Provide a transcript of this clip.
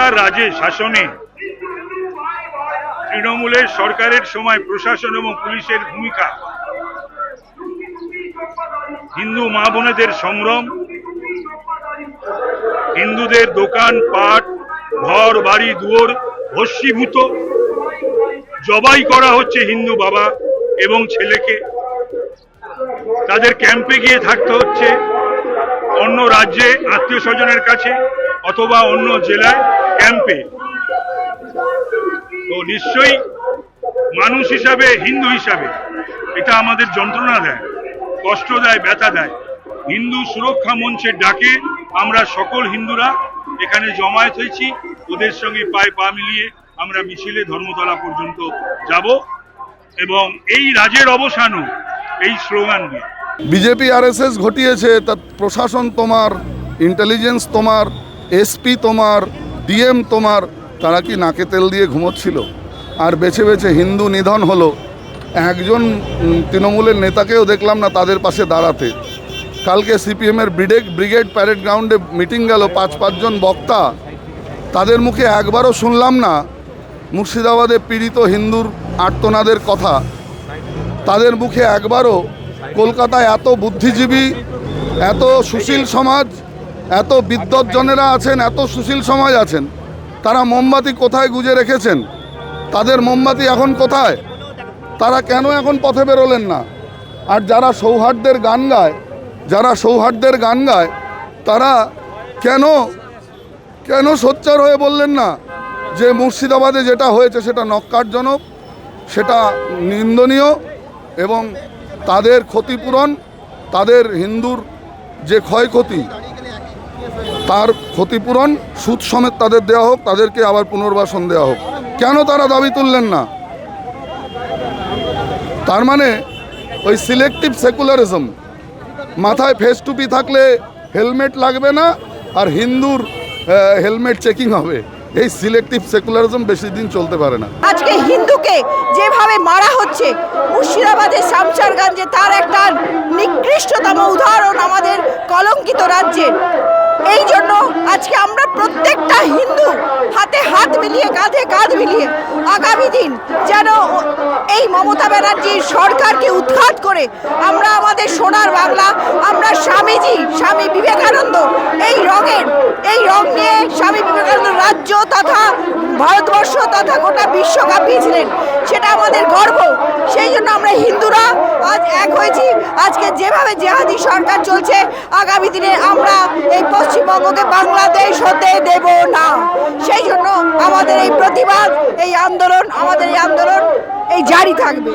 মমতার রাজে শাসনে তৃণমূলের সরকারের সময় প্রশাসন এবং পুলিশের ভূমিকা, হিন্দু মা বোনেদের সম্ভ্রম, হিন্দুদের দোকান পাট ঘর বাড়ি দুয়ার ভস্মীভূত, জবাই করা হচ্ছে হিন্দু বাবা এবং ছেলেকে, তাদের ক্যাম্পে গিয়ে থাকতে হচ্ছে অন্য রাজ্যে আত্মীয় স্বজনের কাছে অথবা অন্য জেলায় ক্যাম্পে। তো নিশ্চয়ই মানুষ হিসাবে, হিন্দু হিসাবে এটা আমাদের যন্ত্রণা দেয়, কষ্ট দেয়, ব্যথা দেয়। হিন্দু সুরক্ষা মঞ্চের ডাকে আমরা সকল হিন্দুরা এখানে জমায়েত হয়েছি। ওদের সঙ্গে পায়ে পা মিলিয়ে আমরা মিছিলে ধর্মতলা পর্যন্ত যাব এবং এই রাজের অবসানও এই স্লোগান দিয়ে। বিজেপি আরএসএস ঘটিয়েছে, তার প্রশাসন তোমার, ইন্টেলিজেন্স তোমার, এসপি তোমার, ডিএম তোমার, তারা কি নাকে তেল দিয়ে ঘুমোচ্ছিল? আর বেছে বেছে হিন্দু নিধন হলো। একজন তৃণমূলের নেতাকেও দেখলাম না তাদের পাশে দাঁড়াতে। কালকে সিপিএমের ব্রিগেড প্যারেড গ্রাউন্ডে মিটিং গেল, পাঁচজন বক্তা, তাদের মুখে একবারও শুনলাম না মুর্শিদাবাদে পীড়িত হিন্দুর আর্তনাদের কথা। তাদের মুখে একবারও কলকাতায় এত বুদ্ধিজীবী, এত সুশীল সমাজ, এত বিদ্বজ্জনেরা আছেন, এত সুশীল সমাজ আছেন, তারা মোমবাতি কোথায় গুজে রেখেছেন? তাদের মোমবাতি এখন কোথায়? তারা কেন এখন পথে বেরোলেন না? আর যারা সৌহার্দ্যের গান গায় তারা কেন সোচ্চার হয়ে বললেন না যে মুর্শিদাবাদে যেটা হয়েছে সেটা নক্কারজনক, সেটা নিন্দনীয়, এবং তাদের ক্ষতিপূরণ, তাদের হিন্দুর যে ক্ষয়ক্ষতি তার ক্ষতিপূরণ সুদ সমেত তাদের দেওয়া হোক, তাদেরকে আবার পুনর্বাসন দেওয়া হোক? কেন তারা দাবি তুললেন না? তার মানে ওই সিলেক্টিভ সেকুলারিজম, মাথায় ফেস টুপি থাকলে হেলমেট লাগবে না আর হিন্দুর হেলমেট চেকিং হবে, এই সিলেক্টিভ সেকুলারিজম বেশি দিন চলতে পারে না। আজকে হিন্দুকে যেভাবে মারা হচ্ছে মুর্শিদাবাদের শামসারগঞ্জে, তার একটা নিকৃষ্টতম উদাহরণ আমাদের কলঙ্কিত রাজ্যের। এই জন্য আজকে আমরা প্রত্যেকটা হিন্দু হাতে হাত মিলিয়ে, কাঁধে কাঁধ মিলিয়ে আগামী দিন যেন এই মমতা ব্যানার্জির সরকারকে উৎখাত করে আমরা আমাদের সোনার বাংলা, আমরা স্বামী বিবেকানন্দ এই রং নিয়ে স্বামী বিবেকানন্দ রাজ্য তথা ভারতবর্ষ তথা গোটা বিশ্ব কাঁপিয়েছিলেন, সেটা আমাদের গর্ব। সেই জন্য আমরা হিন্দুরা আজ এক হয়েছি। আজকে যেভাবে জেহাদি সরকার চলছে, আগামী দিনে আমরা এই পশ্চিমবঙ্গকে বাংলাদেশ হতে দেব না। সেই জন্য আমাদের এই প্রতিবাদ, এই আন্দোলন এই জারি থাকবে।